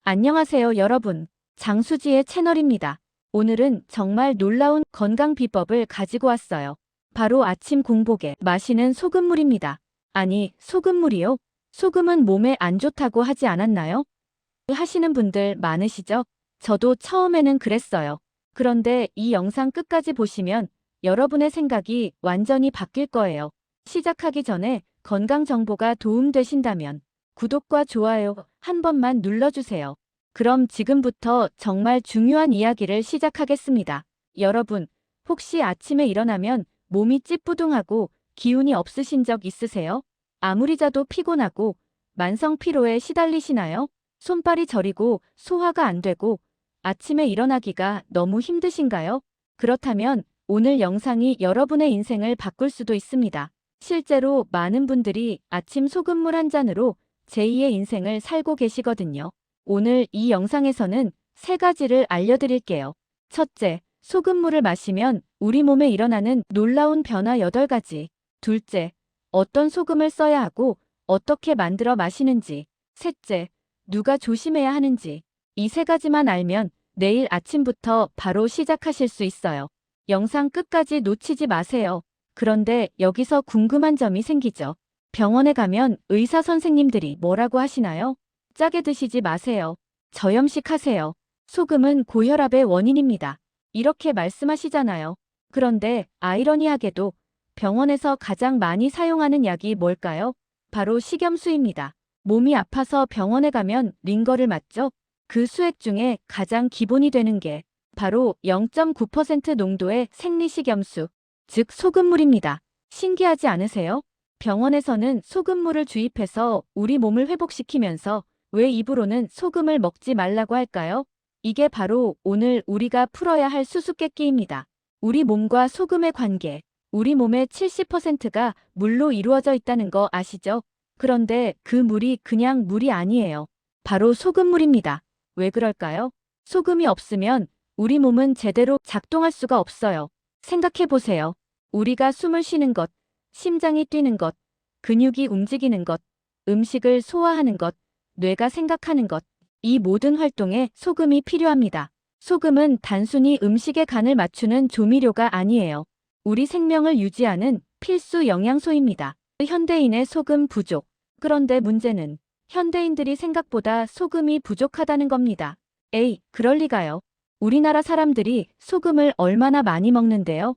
안녕하세요, 여러분. 장수지의 채널입니다. 오늘은 정말 놀라운 건강 비법을 가지고 왔어요. 바로 아침 공복에 마시는 소금물입니다. 아니, 소금물이요? 소금은 몸에 안 좋다고 하지 않았나요? 하시는 분들 많으시죠? 저도 처음에는 그랬어요. 그런데 이 영상 끝까지 보시면 여러분의 생각이 완전히 바뀔 거예요. 시작하기 전에 건강 정보가 도움되신다면 구독과 좋아요 한 번만 눌러주세요. 그럼 지금부터 정말 중요한 이야기를 시작하겠습니다. 여러분, 혹시 아침에 일어나면 몸이 찌뿌둥하고 기운이 없으신 적 있으세요? 아무리 자도 피곤하고 만성 피로에 시달리시나요? 손발이 저리고 소화가 안 되고 아침에 일어나기가 너무 힘드신가요? 그렇다면 오늘 영상이 여러분의 인생을 바꿀 수도 있습니다. 실제로 많은 분들이 아침 소금물 한 잔으로 제2의 인생을 살고 계시거든요. 오늘 이 영상에서는 세 가지를 알려드릴게요. 첫째, 소금물을 마시면 우리 몸에 일어나는 놀라운 변화 8가지. 둘째, 어떤 소금을 써야 하고 어떻게 만들어 마시는지. 셋째, 누가 조심해야 하는지. 이 세 가지만 알면 내일 아침부터 바로 시작하실 수 있어요. 영상 끝까지 놓치지 마세요. 그런데 여기서 궁금한 점이 생기죠. 병원에 가면 의사 선생님들이 뭐라고 하시나요? 짜게 드시지 마세요. 저염식 하세요. 소금은 고혈압의 원인입니다. 이렇게 말씀하시잖아요. 그런데 아이러니하게도 병원에서 가장 많이 사용하는 약이 뭘까요? 바로 식염수입니다. 몸이 아파서 병원에 가면 링거를 맞죠? 그 수액 중에 가장 기본이 되는 게 바로 0.9% 농도의 생리식염수, 즉 소금물입니다. 신기하지 않으세요? 병원에서는 소금물을 주입해서 우리 몸을 회복시키면서 왜 입으로는 소금을 먹지 말라고 할까요? 이게 바로 오늘 우리가 풀어야 할 수수께끼입니다. 우리 몸과 소금의 관계, 우리 몸의 70%가 물로 이루어져 있다는 거 아시죠? 그런데 그 물이 그냥 물이 아니에요. 바로 소금물입니다. 왜 그럴까요? 소금이 없으면 우리 몸은 제대로 작동할 수가 없어요. 생각해 보세요. 우리가 숨을 쉬는 것, 심장이 뛰는 것, 근육이 움직이는 것, 음식을 소화하는 것, 뇌가 생각하는 것, 이 모든 활동에 소금이 필요합니다. 소금은 단순히 음식의 간을 맞추는 조미료가 아니에요. 우리 생명을 유지하는 필수 영양소입니다. 현대인의 소금 부족. 그런데 문제는 현대인들이 생각보다 소금이 부족하다는 겁니다. 에이, 그럴 리가요. 우리나라 사람들이 소금을 얼마나 많이 먹는데요?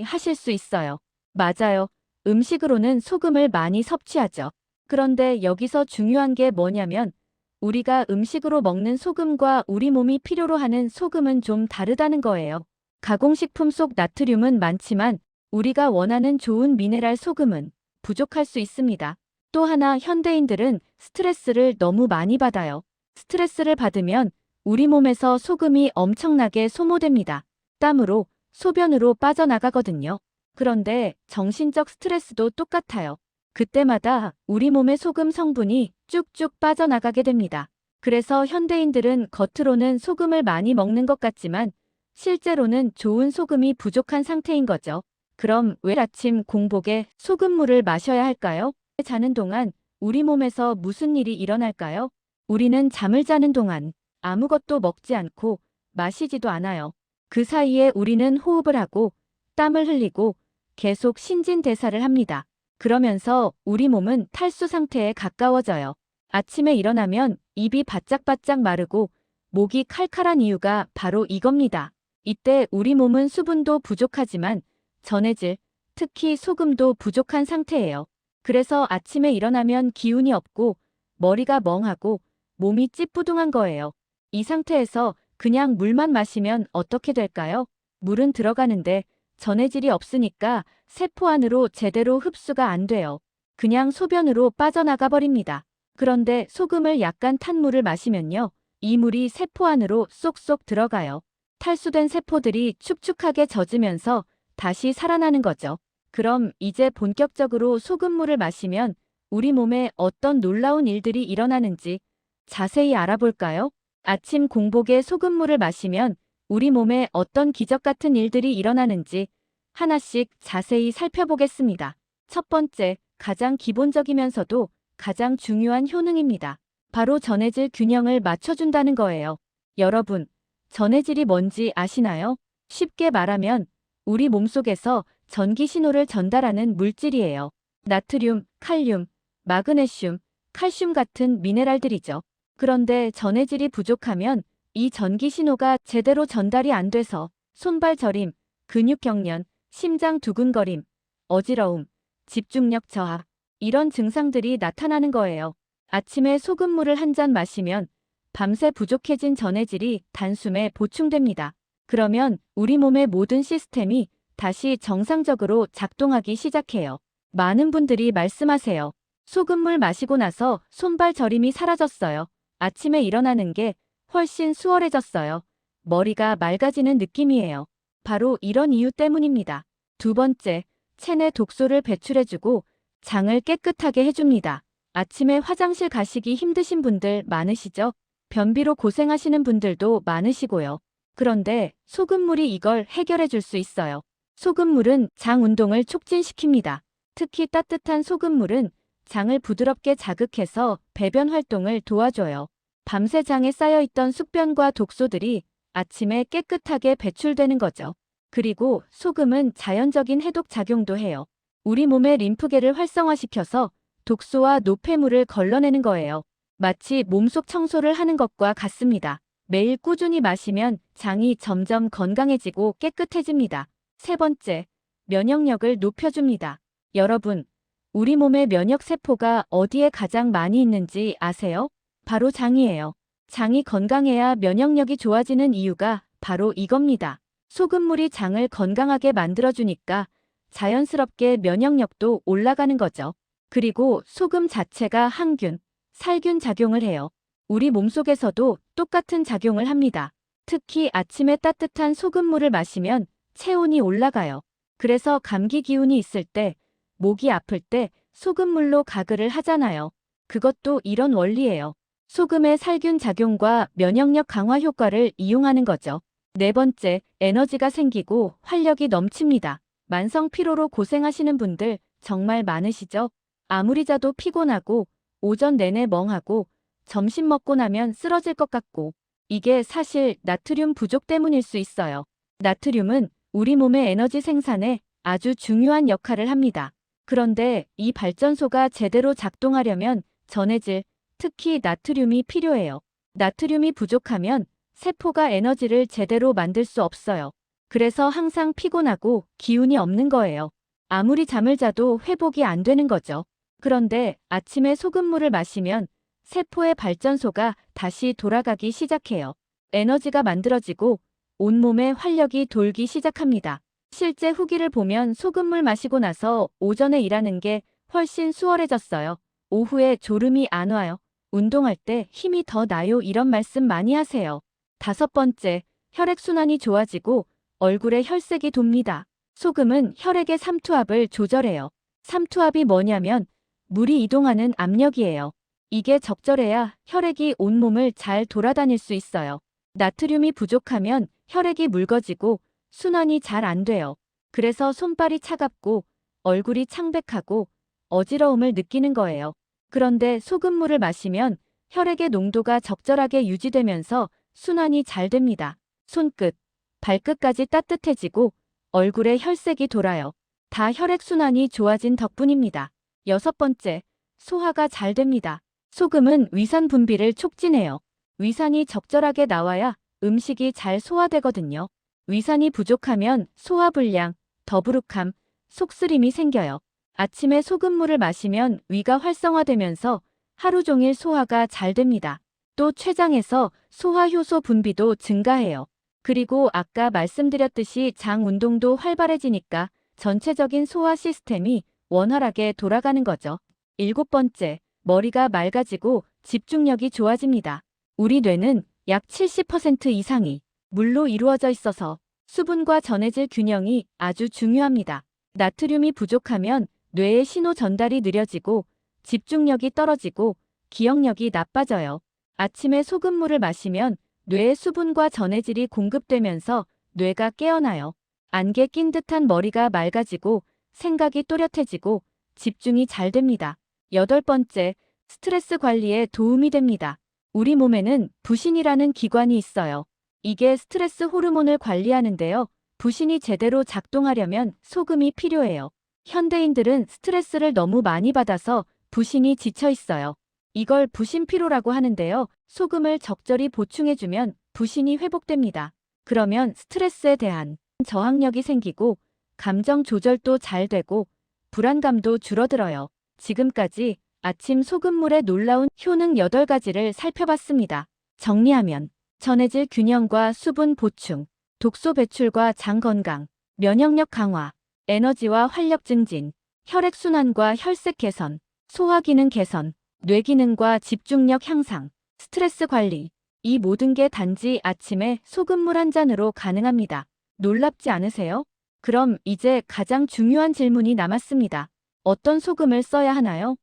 하실 수 있어요. 맞아요. 음식으로는 소금을 많이 섭취하죠. 그런데 여기서 중요한 게 뭐냐면 우리가 음식으로 먹는 소금과 우리 몸이 필요로 하는 소금은 좀 다르다는 거예요. 가공식품 속 나트륨은 많지만 우리가 원하는 좋은 미네랄 소금은 부족할 수 있습니다. 또 하나 현대인들은 스트레스를 너무 많이 받아요. 스트레스를 받으면 우리 몸에서 소금이 엄청나게 소모됩니다. 땀으로, 소변으로 빠져나가거든요. 그런데 정신적 스트레스도 똑같아요. 그때마다 우리 몸의 소금 성분이 쭉쭉 빠져나가게 됩니다. 그래서 현대인들은 겉으로는 소금을 많이 먹는 것 같지만 실제로는 좋은 소금이 부족한 상태인 거죠. 그럼 왜 아침 공복에 소금물을 마셔야 할까요? 자는 동안 우리 몸에서 무슨 일이 일어날까요? 우리는 잠을 자는 동안 아무것도 먹지 않고 마시지도 않아요. 그 사이에 우리는 호흡을 하고 땀을 흘리고 계속 신진대사를 합니다. 그러면서 우리 몸은 탈수 상태에 가까워져요. 아침에 일어나면 입이 바짝바짝 마르고 목이 칼칼한 이유가 바로 이겁니다. 이때 우리 몸은 수분도 부족하지만 전해질, 특히 소금도 부족한 상태예요. 그래서 아침에 일어나면 기운이 없고 머리가 멍하고 몸이 찌뿌둥한 거예요. 이 상태에서 그냥 물만 마시면 어떻게 될까요? 물은 들어가는데 전해질이 없으니까 세포 안으로 제대로 흡수가 안 돼요. 그냥 소변으로 빠져나가 버립니다. 그런데 소금을 약간 탄 물을 마시면요. 이 물이 세포 안으로 쏙쏙 들어가요. 탈수된 세포들이 축축하게 젖으면서 다시 살아나는 거죠. 그럼 이제 본격적으로 소금물을 마시면 우리 몸에 어떤 놀라운 일들이 일어나는지 자세히 알아볼까요? 아침 공복에 소금물을 마시면 우리 몸에 어떤 기적 같은 일들이 일어나는지 하나씩 자세히 살펴보겠습니다. 첫 번째, 가장 기본적이면서도 가장 중요한 효능입니다. 바로 전해질 균형을 맞춰준다는 거예요. 여러분, 전해질이 뭔지 아시나요? 쉽게 말하면 우리 몸속에서 전기 신호를 전달하는 물질이에요. 나트륨, 칼륨, 마그네슘, 칼슘 같은 미네랄들이죠. 그런데 전해질이 부족하면 이 전기 신호가 제대로 전달이 안 돼서 손발 저림, 근육 경련, 심장 두근거림, 어지러움, 집중력 저하, 이런 증상들이 나타나는 거예요. 아침에 소금물을 한 잔 마시면 밤새 부족해진 전해질이 단숨에 보충됩니다. 그러면 우리 몸의 모든 시스템이 다시 정상적으로 작동하기 시작해요. 많은 분들이 말씀하세요. 소금물 마시고 나서 손발 저림이 사라졌어요. 아침에 일어나는 게 훨씬 수월해졌어요. 머리가 맑아지는 느낌이에요. 바로 이런 이유 때문입니다. 두 번째, 체내 독소를 배출해주고 장을 깨끗하게 해줍니다. 아침에 화장실 가시기 힘드신 분들 많으시죠? 변비로 고생하시는 분들도 많으시고요. 그런데 소금물이 이걸 해결해 줄 수 있어요. 소금물은 장 운동을 촉진시킵니다. 특히 따뜻한 소금물은 장을 부드럽게 자극해서 배변 활동을 도와줘요. 밤새 장에 쌓여있던 숙변과 독소들이 아침에 깨끗하게 배출되는 거죠. 그리고 소금은 자연적인 해독 작용도 해요. 우리 몸의 림프계를 활성화시켜서 독소와 노폐물을 걸러내는 거예요. 마치 몸속 청소를 하는 것과 같습니다. 매일 꾸준히 마시면 장이 점점 건강해지고 깨끗해집니다. 세 번째, 면역력을 높여줍니다. 여러분, 우리 몸의 면역세포가 어디에 가장 많이 있는지 아세요? 바로 장이에요. 장이 건강해야 면역력이 좋아지는 이유가 바로 이겁니다. 소금물이 장을 건강하게 만들어주니까 자연스럽게 면역력도 올라가는 거죠. 그리고 소금 자체가 항균, 살균 작용을 해요. 우리 몸속에서도 똑같은 작용을 합니다. 특히 아침에 따뜻한 소금물을 마시면 체온이 올라가요. 그래서 감기 기운이 있을 때, 목이 아플 때 소금물로 가글을 하잖아요. 그것도 이런 원리예요. 소금의 살균 작용과 면역력 강화 효과를 이용하는 거죠. 네 번째, 에너지가 생기고 활력이 넘칩니다. 만성 피로로 고생하시는 분들 정말 많으시죠? 아무리 자도 피곤하고 오전 내내 멍하고 점심 먹고 나면 쓰러질 것 같고 이게 사실 나트륨 부족 때문일 수 있어요. 나트륨은 우리 몸의 에너지 생산에 아주 중요한 역할을 합니다. 그런데 이 발전소가 제대로 작동하려면 전해질, 특히 나트륨이 필요해요. 나트륨이 부족하면 세포가 에너지를 제대로 만들 수 없어요. 그래서 항상 피곤하고 기운이 없는 거예요. 아무리 잠을 자도 회복이 안 되는 거죠. 그런데 아침에 소금물을 마시면 세포의 발전소가 다시 돌아가기 시작해요. 에너지가 만들어지고 온몸에 활력이 돌기 시작합니다. 실제 후기를 보면 소금물 마시고 나서 오전에 일하는 게 훨씬 수월해졌어요. 오후에 졸음이 안 와요. 운동할 때 힘이 더 나요. 이런 말씀 많이 하세요. 다섯 번째, 혈액순환이 좋아지고 얼굴에 혈색이 돕니다. 소금은 혈액의 삼투압을 조절해요. 삼투압이 뭐냐면 물이 이동하는 압력이에요. 이게 적절해야 혈액이 온몸을 잘 돌아다닐 수 있어요. 나트륨이 부족하면 혈액이 묽어지고 순환이 잘 안 돼요. 그래서 손발이 차갑고 얼굴이 창백하고 어지러움을 느끼는 거예요. 그런데 소금물을 마시면 혈액의 농도가 적절하게 유지되면서 순환이 잘 됩니다. 손끝, 발끝까지 따뜻해지고 얼굴에 혈색이 돌아요. 다 혈액순환이 좋아진 덕분입니다. 여섯 번째, 소화가 잘 됩니다. 소금은 위산 분비를 촉진해요. 위산이 적절하게 나와야 음식이 잘 소화되거든요. 위산이 부족하면 소화불량, 더부룩함, 속쓰림이 생겨요. 아침에 소금물을 마시면 위가 활성화되면서 하루 종일 소화가 잘 됩니다. 또 췌장에서 소화효소 분비도 증가해요. 그리고 아까 말씀드렸듯이 장 운동도 활발해지니까 전체적인 소화 시스템이 원활하게 돌아가는 거죠. 일곱 번째, 머리가 맑아지고 집중력이 좋아집니다. 우리 뇌는 약 70% 이상이 물로 이루어져 있어서 수분과 전해질 균형이 아주 중요합니다. 나트륨이 부족하면 뇌의 신호 전달이 느려지고 집중력이 떨어지고 기억력이 나빠져요. 아침에 소금물을 마시면 뇌에 수분과 전해질이 공급되면서 뇌가 깨어나요. 안개 낀 듯한 머리가 맑아지고 생각이 또렷해지고 집중이 잘 됩니다. 여덟 번째, 스트레스 관리에 도움이 됩니다. 우리 몸에는 부신이라는 기관이 있어요. 이게 스트레스 호르몬을 관리하는데요. 부신이 제대로 작동하려면 소금이 필요해요. 현대인들은 스트레스를 너무 많이 받아서 부신이 지쳐 있어요. 이걸 부신피로라고 하는데요. 소금을 적절히 보충해주면 부신이 회복됩니다. 그러면 스트레스에 대한 저항력이 생기고 감정 조절도 잘 되고 불안감도 줄어들어요. 지금까지 아침 소금물의 놀라운 효능 8가지를 살펴봤습니다. 정리하면 전해질 균형과 수분 보충, 독소 배출과 장 건강, 면역력 강화, 에너지와 활력 증진, 혈액순환과 혈색 개선, 소화 기능 개선, 뇌 기능과 집중력 향상, 스트레스 관리. 이 모든 게 단지 아침에 소금물 한 잔으로 가능합니다. 놀랍지 않으세요? 그럼 이제 가장 중요한 질문이 남았습니다. 어떤 소금을 써야 하나요?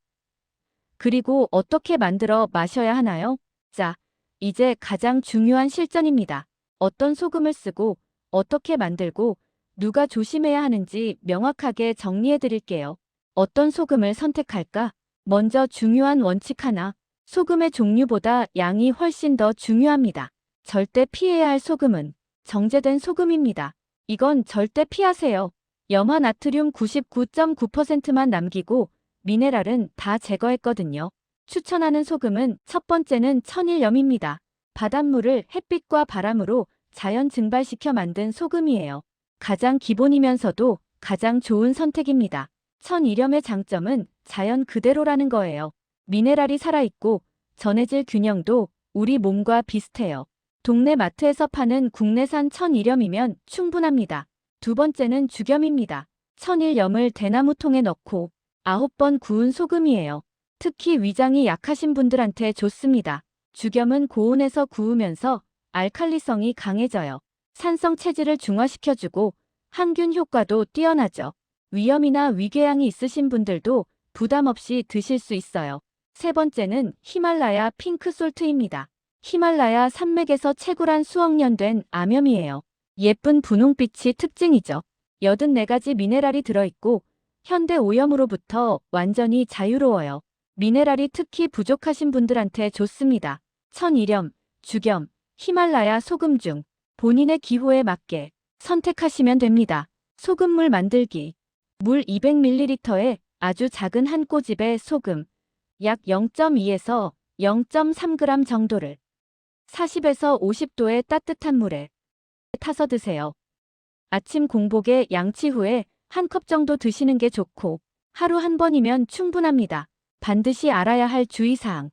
그리고 어떻게 만들어 마셔야 하나요? 자, 이제 가장 중요한 실전입니다. 어떤 소금을 쓰고 어떻게 만들고 누가 조심해야 하는지 명확하게 정리해 드릴게요. 어떤 소금을 선택할까? 먼저 중요한 원칙 하나. 소금의 종류보다 양이 훨씬 더 중요합니다. 절대 피해야 할 소금은 정제된 소금입니다. 이건 절대 피하세요. 염화 나트륨 99.9%만 남기고 미네랄은 다 제거했거든요. 추천하는 소금은 첫 번째는 천일염입니다. 바닷물을 햇빛과 바람으로 자연 증발시켜 만든 소금이에요. 가장 기본이면서도 가장 좋은 선택입니다. 천일염의 장점은 자연 그대로라는 거예요. 미네랄이 살아있고 전해질 균형도 우리 몸과 비슷해요. 동네 마트에서 파는 국내산 천일염이면 충분합니다. 두 번째는 죽염입니다. 천일염을 대나무통에 넣고 9번 구운 소금이에요. 특히 위장이 약하신 분들한테 좋습니다. 죽염은 고온에서 구우면서 알칼리성이 강해져요. 산성 체질을 중화시켜주고 항균 효과도 뛰어나죠. 위염이나 위궤양이 있으신 분들도 부담 없이 드실 수 있어요. 세 번째는 히말라야 핑크솔트입니다. 히말라야 산맥에서 채굴한 수억 년 된 암염이에요. 예쁜 분홍빛이 특징이죠. 84가지 미네랄이 들어있고 현대 오염으로부터 완전히 자유로워요. 미네랄이 특히 부족하신 분들한테 좋습니다. 천일염, 죽염, 히말라야 소금 중 본인의 기호에 맞게 선택하시면 됩니다. 소금물 만들기. 물 200ml에 아주 작은 한 꼬집의 소금, 약 0.2에서 0.3g 정도를 40에서 50도의 따뜻한 물에 타서 드세요. 아침 공복에 양치 후에 한 컵 정도 드시는 게 좋고 하루 한 번이면 충분합니다. 반드시 알아야 할 주의사항.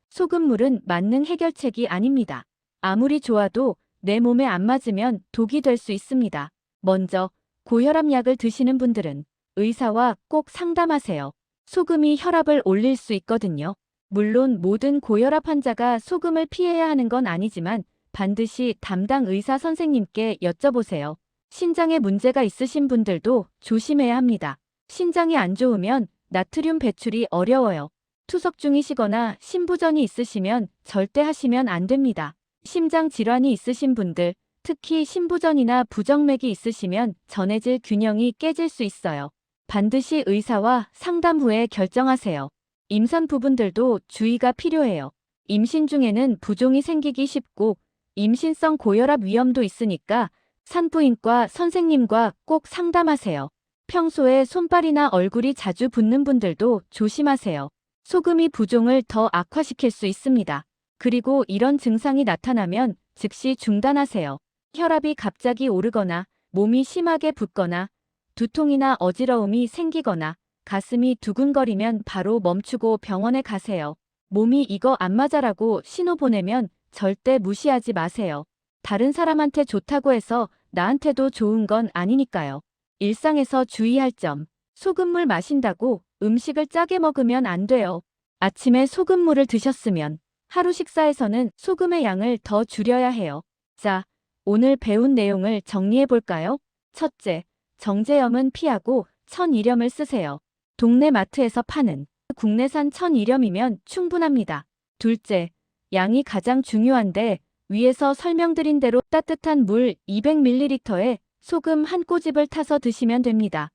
소금물은 만능 해결책이 아닙니다. 아무리 좋아도 내 몸에 안 맞으면 독이 될 수 있습니다. 먼저 고혈압 약을 드시는 분들은 의사와 꼭 상담하세요. 소금이 혈압을 올릴 수 있거든요. 물론 모든 고혈압 환자가 소금을 피해야 하는 건 아니지만 반드시 담당 의사 선생님께 여쭤보세요. 신장에 문제가 있으신 분들도 조심해야 합니다. 신장이 안 좋으면 나트륨 배출이 어려워요. 투석 중이시거나 신부전이 있으시면 절대 하시면 안 됩니다. 심장 질환이 있으신 분들, 특히 신부전이나 부정맥이 있으시면 전해질 균형이 깨질 수 있어요. 반드시 의사와 상담 후에 결정하세요. 임산부분들도 주의가 필요해요. 임신 중에는 부종이 생기기 쉽고 임신성 고혈압 위험도 있으니까 산부인과 선생님과 꼭 상담하세요. 평소에 손발이나 얼굴이 자주 붓는 분들도 조심하세요. 소금이 부종을 더 악화시킬 수 있습니다. 그리고 이런 증상이 나타나면 즉시 중단하세요. 혈압이 갑자기 오르거나 몸이 심하게 붓거나 두통이나 어지러움이 생기거나 가슴이 두근거리면 바로 멈추고 병원에 가세요. 몸이 이거 안 맞아라고 신호 보내면 절대 무시하지 마세요. 다른 사람한테 좋다고 해서 나한테도 좋은 건 아니니까요. 일상에서 주의할 점. 소금물 마신다고 음식을 짜게 먹으면 안 돼요. 아침에 소금물을 드셨으면 하루 식사에서는 소금의 양을 더 줄여야 해요. 자, 오늘 배운 내용을 정리해 볼까요? 첫째, 정제염은 피하고 천일염을 쓰세요. 동네 마트에서 파는 국내산 천일염이면 충분합니다. 둘째, 양이 가장 중요한데 위에서 설명드린 대로 따뜻한 물 200ml에 소금 한 꼬집을 타서 드시면 됩니다.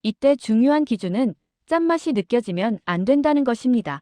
이때 중요한 기준은 짠맛이 느껴지면 안 된다는 것입니다.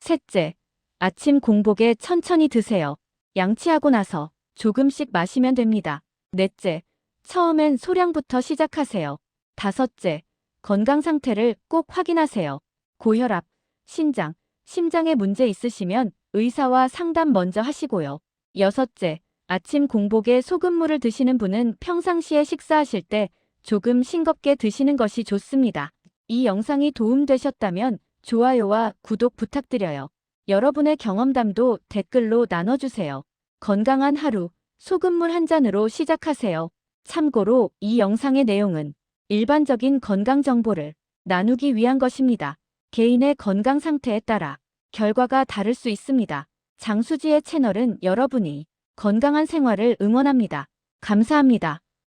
셋째, 아침 공복에 천천히 드세요. 양치하고 나서 조금씩 마시면 됩니다. 넷째, 처음엔 소량부터 시작하세요. 다섯째, 건강 상태를 꼭 확인하세요. 고혈압, 신장, 심장에 문제 있으시면 의사와 상담 먼저 하시고요. 여섯째, 아침 공복에 소금물을 드시는 분은 평상시에 식사하실 때 조금 싱겁게 드시는 것이 좋습니다. 이 영상이 도움되셨다면 좋아요와 구독 부탁드려요. 여러분의 경험담도 댓글로 나눠주세요. 건강한 하루, 소금물 한 잔으로 시작하세요. 참고로 이 영상의 내용은 일반적인 건강 정보를 나누기 위한 것입니다. 개인의 건강 상태에 따라 결과가 다를 수 있습니다. 장수지의 채널은 여러분이 건강한 생활을 응원합니다. 감사합니다.